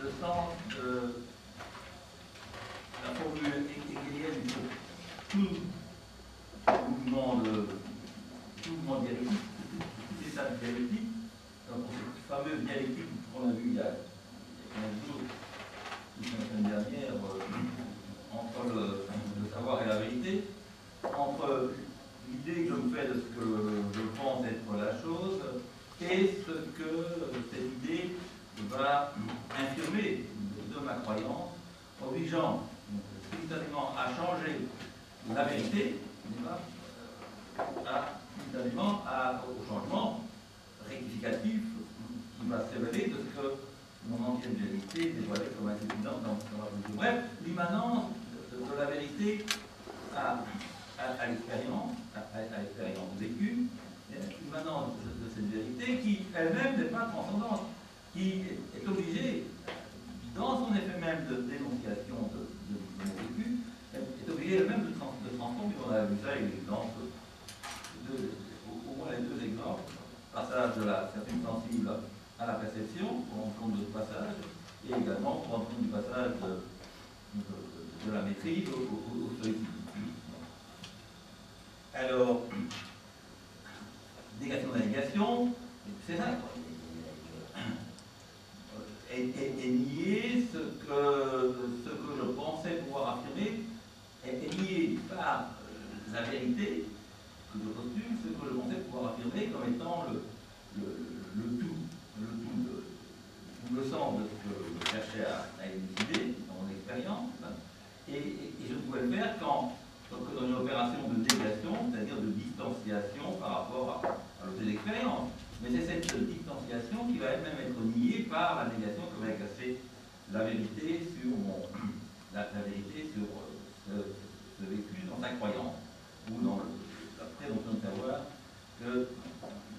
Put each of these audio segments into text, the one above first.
le sens de la formule hegelienne pour tout mouvement dialectique, tout état de dialectique, donc cette fameuse dialectique qu'on a vue il y a 15 jours, la semaine dernière, entre le savoir et la vérité, entre l'idée que je me fais de ce que je pense être la chose et ce que cette idée va infirmer de ma croyance, obligeant simultanément à changer la vérité, simultanément au changement rectificatif qui va se révéler de ce que mon ancienne vérité dévoilait comme insuffisante dans la politique. Bref, l'immanence de la vérité à l'expérience vécue, l'immanence de cette vérité qui elle-même n'est pas transcendante, qui est obligée, dans son effet même de dénonciation de mon vécu, est obligée elle-même de transformer. On a vu ça, l'exemple, au moins les deux exemples, passage de la certitude sensible à la perception, pour rendre compte de ce passage, et également pour rendre compte du passage de la maîtrise au stoïcisme. Alors, négation de la négation, c'est ça, quoi. Et nier ce que je pensais pouvoir affirmer, est nié par la vérité que je postule, ce que je pensais pouvoir affirmer comme étant le tout le sens de ce que je cherchais à élucider dans mon expérience, et je pouvais le faire dans une opération de négation, c'est-à-dire de distanciation par rapport à l'objet d'expérience. Mais c'est cette distanciation qui va elle-même être niée par la négation que va casser la vérité sur ce vécu dans sa croyance, ou dans la présomption de savoir que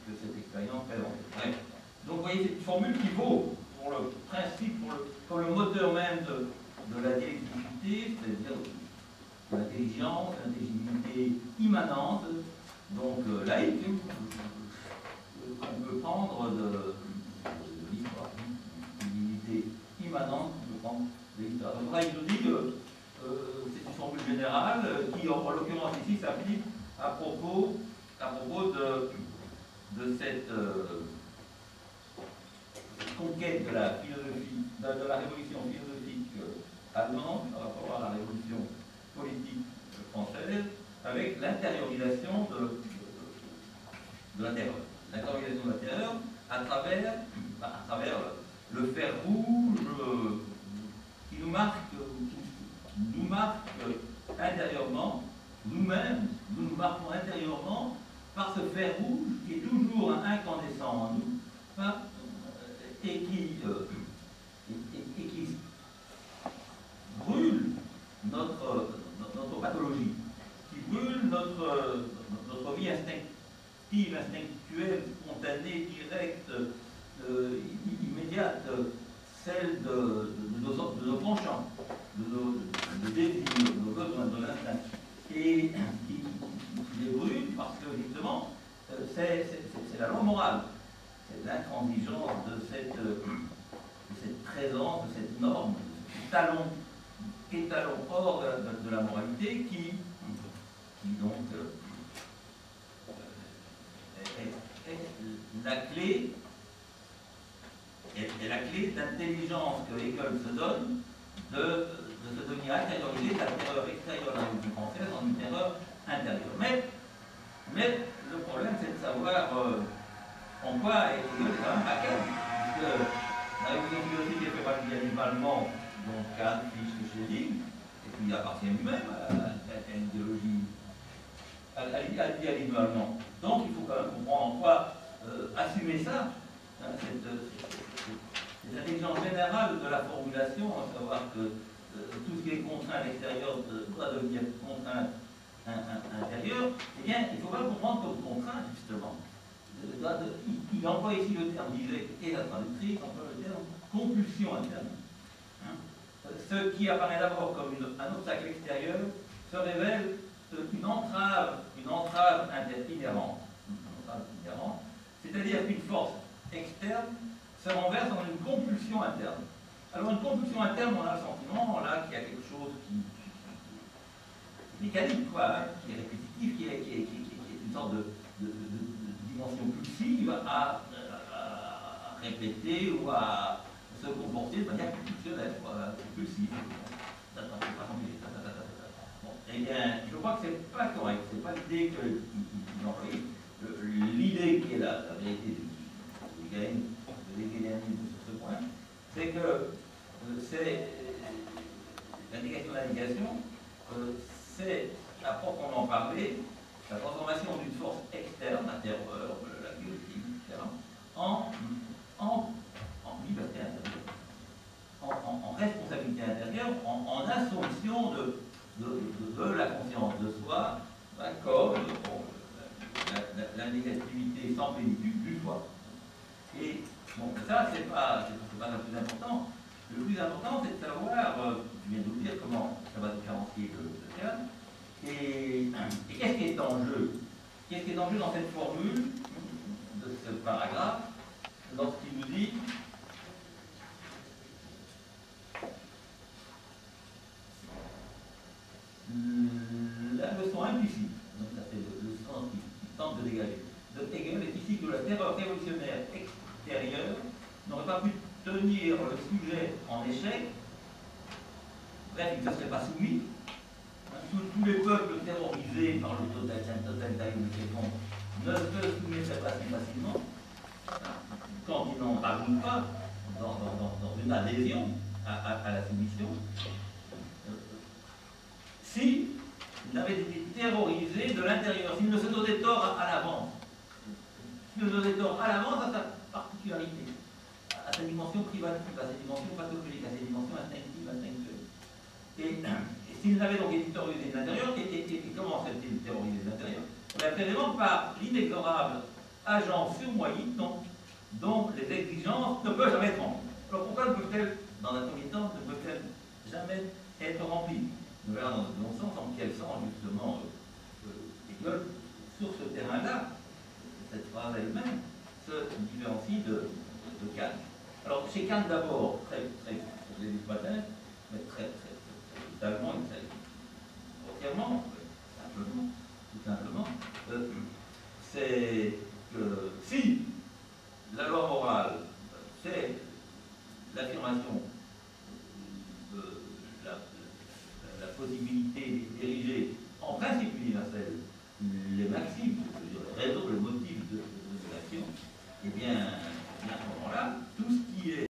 cette expérience présente. Bref. Donc vous voyez, c'est une formule qui vaut pour le principe, pour le moteur même de la dialecticité, c'est-à-dire l'intelligence, l'intelligibilité immanente, donc laïque, qu'on peut prendre de l'histoire, l'intelligibilité immanente qu'on peut prendre de l'histoire. Donc là, il nous dit que c'est une formule générale qui, en l'occurrence ici, s'applique à propos de cette conquête de la philosophie, de la révolution philosophique allemande par rapport à la révolution politique française, avec l'intériorisation de la terreur. L'intériorisation de la terreur à travers le fer rouge qui nous marque intérieurement, nous-mêmes, nous marquons intérieurement par ce fer rouge qui est toujours incandescent en nous, hein, et qui brûle notre pathologie, qui brûle notre vie instinctive, instinctuelle, spontanée, directe, immédiate, celle de nos penchants, de nos désirs, de nos besoins, de l'instinct, et qui les brûle parce que justement c'est la loi morale, c'est l'intransigeance de cette présence, de cette norme, de ce étalon hors de la moralité qui donc est la clé d'intelligence que Hegel se donne de se devenir intériorisé de la terreur extérieure de la Révolution française en une terreur intérieure. Mais le problème, c'est de savoir en quoi Hegel est quand même pas clair, puisque la révolution philosophique est fait par l'idéalisme allemand, donc Kant, Fichte, Schelling, et puis il appartient lui-même à une idéologie, à l'idéalisme allemand. Donc il faut quand même comprendre en quoi assumer ça, hein, cette intelligence générale de la formulation, à savoir que tout ce qui est contraint à l'extérieur doit devenir contraint intérieur, eh bien, il ne faut pas le comprendre comme contrainte, justement. Il emploie ici le terme direct et la traductrice emploie le terme compulsion interne. Hein? Ce qui apparaît d'abord comme un obstacle extérieur se révèle une entrave inhérente. C'est-à-dire qu'une force externe se renverse en une compulsion interne. Alors une compulsion interne, on a le sentiment là qu'il y a quelque chose qui est mécanique, quoi, hein, qui est répétitif, qui est une sorte de dimension pulsive à répéter ou à se comporter de manière pulsionnelle, pulsive. Bon, eh bien, je crois que c'est pas correct, c'est pas l'idée qu'il emploie. L'idée qui est la vérité de l'hégélianisme sur ce point, c'est que c'est la négation de la négation, c'est à proprement parler la transformation d'une force externe, la terreur, la guillotine, etc., en liberté intérieure, en responsabilité intérieure, en assomption de la conscience de soi, comme la négativité sans plénitude du soi. Et bon, ça, c'est pas le plus important. Le plus important, c'est de savoir, je viens de vous dire comment ça va différencier le terme, et qu'est-ce qui est en jeu? Qu'est-ce qui est en jeu dans cette formule de ce paragraphe, lorsqu'il nous dit la leçon implicite, donc ça c'est le sens qui tente de dégager, de Hegel est ici que la terreur révolutionnaire extérieure n'aurait pas pu tenir le sujet en échec, bref, il ne se serait pas soumis. Tous les peuples terrorisés par le totalitarisme fécond ne se soumettraient pas si facilement quand ils n'en rajoutent pas dans une adhésion à la soumission. S'ils n'avaient été terrorisés de l'intérieur, s'ils ne se donnaient tort à l'avance. S'ils ne se donnaient tort à l'avance à sa particularité, à sa dimension privative, à sa dimension pathologique, à sa dimension instinctuelle. Et s'ils n'avaient donc été terrorisés de l'intérieur, et comment seraient-ils terrorisés de l'intérieur? Précisément par l'inexorable agence surmoyenne dont les exigences ne peuvent jamais être remplies. Alors pourquoi ne peuvent-elles, dans un premier temps, ne peuvent-elles jamais être remplies? Nous verrons dans le bon sens, en quel sens justement Hegel, sur ce terrain-là, cette phrase elle-même, se différencie de Kant. Alors chez Kant d'abord, très je l'ai dit ce matin, mais très sagement et très grossièrement, tout simplement, c'est que si la loi morale, c'est l'affirmation de la possibilité d'ériger en principe universel les maximes, les raisons, les motifs de l'action, eh bien,